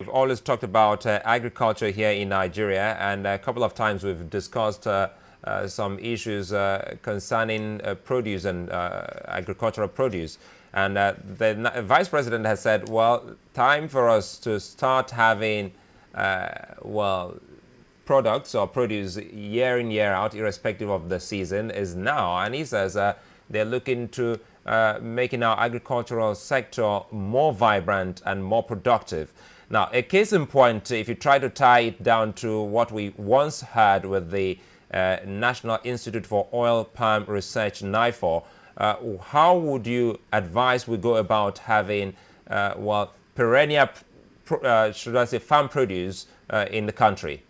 We've always talked about agriculture here in Nigeria, and a couple of times we've discussed some issues concerning produce and agricultural produce. And the Vice President has said, well, time for us to start having, products or produce year in, year out, irrespective of the season, is now. And he says they're looking to making our agricultural sector more vibrant and more productive. Now, a case in point, if you try to tie it down to what we once had with the National Institute for Oil Palm Research, NIFOR, how would you advise we go about having, perennial, should I say, farm produce in the country?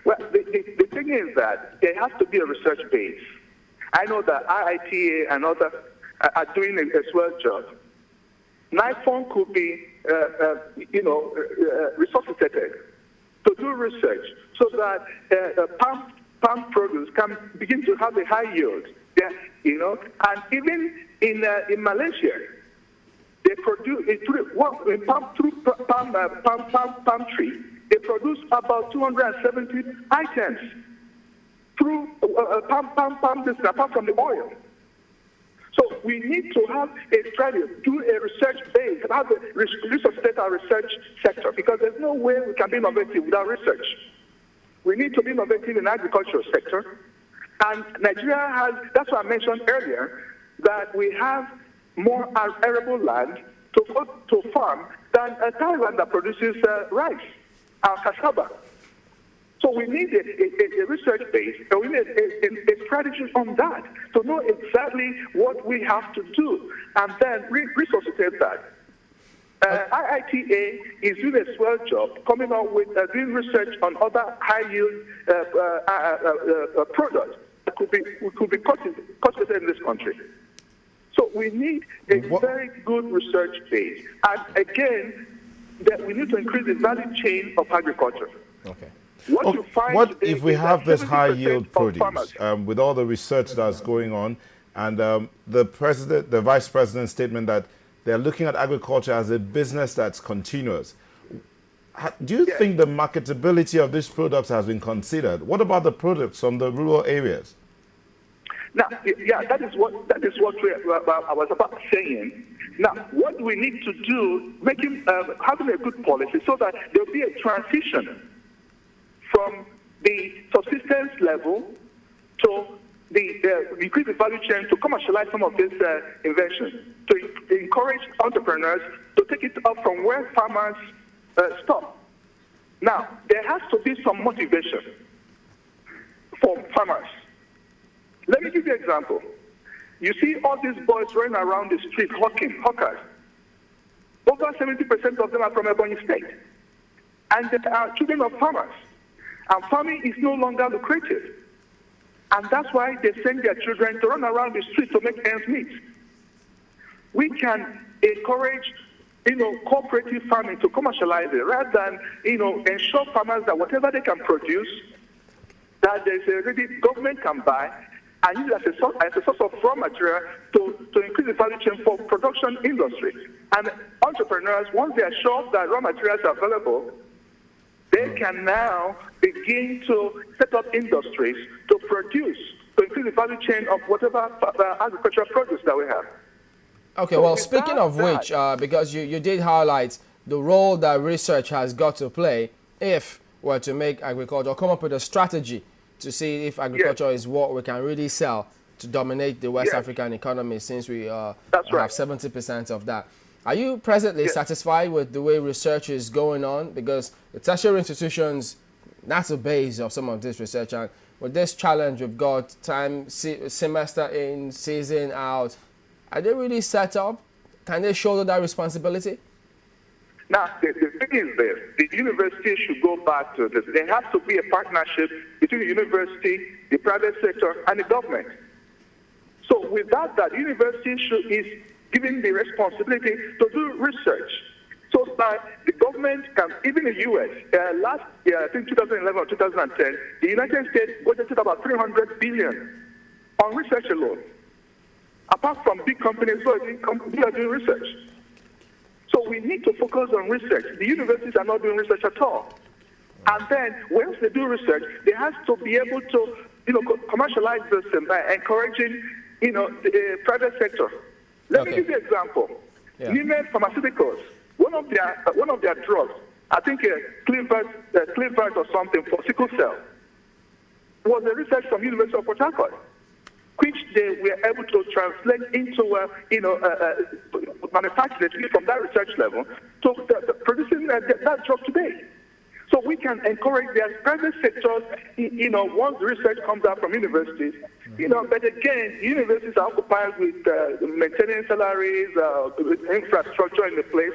Well, the thing is that there has to be a research base. I know that IITA and others are doing a swell job. NIFOR could be, resuscitated to do research so that palm produce can begin to have a high yield. Yeah, and even in Malaysia, they produce palm tree. They produce about 270 items through palm apart from the oil. So we need to have a strategy, do a research base, have a resuscitate our research sector, because there's no way we can be innovative without research. We need to be innovative in the agricultural sector. And Nigeria has, that's what I mentioned earlier, that we have more arable land to farm than Thailand that produces rice and cassava. So we need a research base, and we need a strategy on that to know exactly what we have to do, and then resuscitate that. IITA is doing a swell job coming up with doing research on other high-yield products that could be cultivated in this country. So we need a very good research base. And again, that we need to increase the value chain of agriculture. Okay. What if we have this high yield produce with all the research that's going on, and the vice president's statement that they're looking at agriculture as a business that's continuous? Do you think the marketability of these products has been considered? What about the products from the rural areas? Now, that is what I was about saying. Now, what we need to do, having a good policy so that there will be a transition from the subsistence level to the increase the value chain to commercialize some of these inventions, to encourage entrepreneurs to take it up from where farmers stop. Now, there has to be some motivation for farmers. Let me give you an example. You see all these boys running around the street hawkers. Over 70% of them are from Ebonyi State. And they are children of farmers. And farming is no longer lucrative. And that's why they send their children to run around the street to make ends meet. We can encourage, cooperative farming to commercialize it rather than, ensure farmers that whatever they can produce, that there's already government can buy and use it as a source of raw material to increase the value chain for production industry. And entrepreneurs, once they are sure that raw materials are available, they can now begin to set up industries to produce, to increase the value chain of whatever agricultural produce that we have. Okay, well, speaking of which, because you did highlight the role that research has got to play if we're to make agriculture, come up with a strategy to see if agriculture is what we can really sell to dominate the West African economy, since we have 70% of that. Are you presently satisfied with the way research is going on? Because the tertiary institutions, that's the base of some of this research. And with this challenge, we've got time, semester in, season out. Are they really set up? Can they shoulder that responsibility? Now, the thing is this. The university should go back to this. There has to be a partnership between the university, the private sector, and the government. So without that, the university is given the responsibility to do research so that the government can, even the U.S., last year, I think 2011 or 2010, the United States budgeted about $300 billion on research alone. Apart from big companies who are doing research. So we need to focus on research. The universities are not doing research at all. And then once they do research, they have to be able to, commercialize this by encouraging, the private sector. Let me give you an example. Yeah. Women pharmaceuticals, one of their drugs, I think Clivert or something for sickle cell, was a research from University of Port Harcourt, which they were able to translate into, manufacturing from that research level to producing that drug today. So we can encourage the private sectors, once the research comes out from universities, but again, universities are occupied with maintaining salaries, with infrastructure in the place.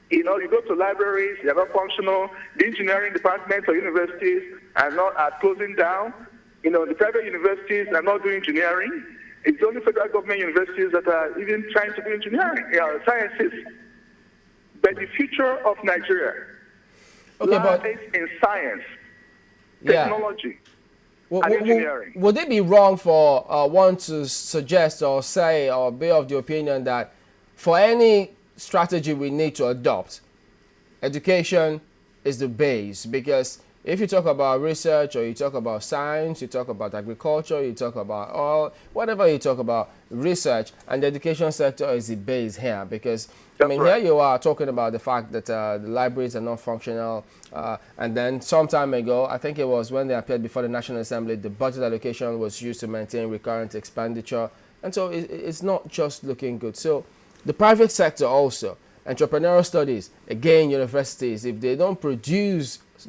You go to libraries, they're not functional. The engineering departments of universities are closing down. The private universities are not doing engineering. It's only federal government universities that are even trying to do engineering, sciences. But the future of Nigeria lies in science, technology, and engineering. Would it be wrong for one to suggest or say or be of the opinion that for any strategy we need to adopt, education is the base? Because if you talk about research, or you talk about science, you talk about agriculture, you talk about oil, whatever you talk about, research and the education sector is the base here. Because here you are talking about the fact that the libraries are not functional, and then some time ago, I think it was when they appeared before the National Assembly, the budget allocation was used to maintain recurrent expenditure, and so it's not just looking good. So the private sector also, entrepreneurial studies, again, universities, if they don't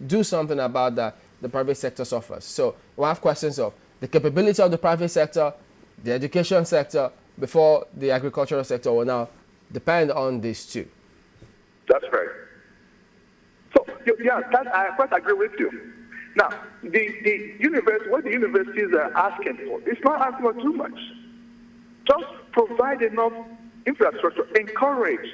do something about that, the private sector suffers. So we have questions of the capability of the private sector, the education sector, before the agricultural sector will now depend on these two. That's right. So, I quite agree with you. Now, what the universities are asking for, it's not asking for too much. Just provide enough infrastructure, encourage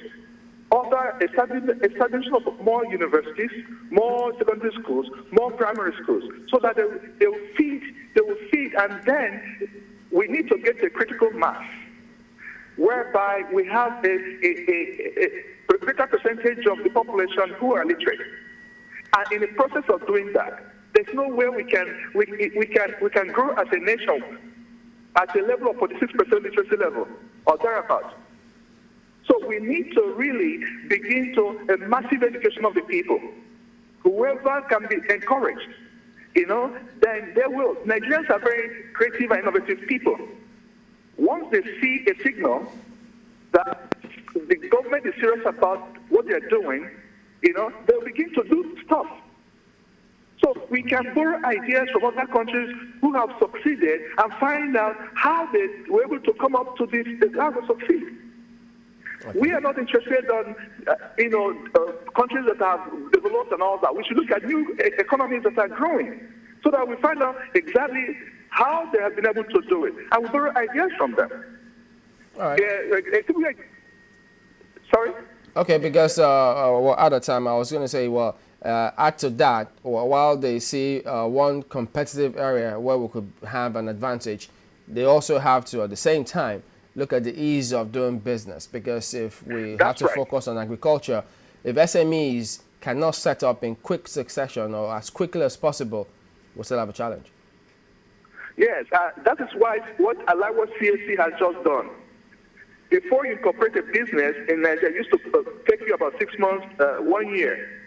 other establishment of more universities, more secondary schools, more primary schools, so that they will feed, and then we need to get a critical mass, whereby we have a greater percentage of the population who are literate. And in the process of doing that, there's no way we can grow as a nation at a level of 46% literacy level or thereabouts. So we need to really begin to a massive education of the people. Whoever can be encouraged, then they will. Nigerians are very creative and innovative people. Once they see a signal that the government is serious about what they're doing, they'll begin to do stuff. So we can borrow ideas from other countries who have succeeded and find out how they were able to come up to this, how to succeed. Okay. We are not interested on, countries that have developed and all that. We should look at new economies that are growing so that we find out exactly how they have been able to do it. And we borrow ideas from them. All right. Sorry? Okay, because at the time I was going to say, add to that, while they see one competitive area where we could have an advantage, they also have to, at the same time, look at the ease of doing business. Because if we have to focus on agriculture, if SMEs cannot set up in quick succession or as quickly as possible, we'll still have a challenge. Yes, that is why what CAC has just done. Before you incorporate a business in Nigeria, it used to take you about 6 months, 1 year.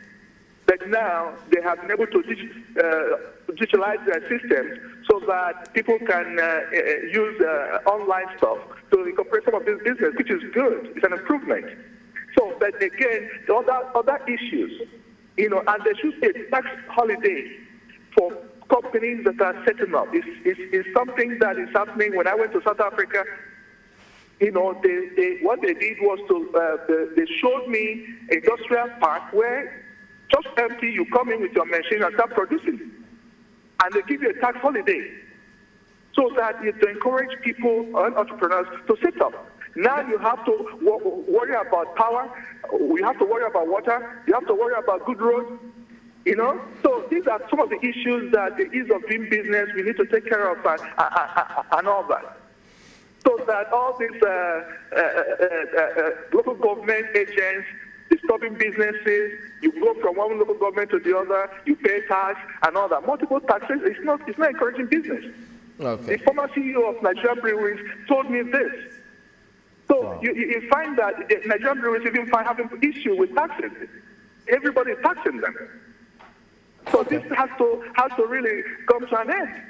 But now they have been able to digitalize their systems so that people can use online stuff to incorporate some of this business, which is good. It's an improvement. So, but again, the other issues, and there should be a tax holiday for companies that are setting up. It's something that is happening. When I went to South Africa, what they did was they showed me an industrial park where just empty, you come in with your machine and start producing. And they give you a tax holiday so that to encourage people and entrepreneurs to set up. Now you have to worry about power, you have to worry about water, you have to worry about good roads, So these are some of the issues that the ease of doing business we need to take care of and all that. So that all these local government agents disturbing businesses. You go from one local government to the other, you pay tax and all that. Multiple taxes, it's not encouraging business. Okay. The former CEO of Nigerian Breweries told me this. So Wow. you find that the Nigerian Breweries even having issue with taxes. Everybody is taxing them. So this has to really come to an end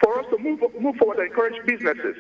for us to move forward and encourage businesses.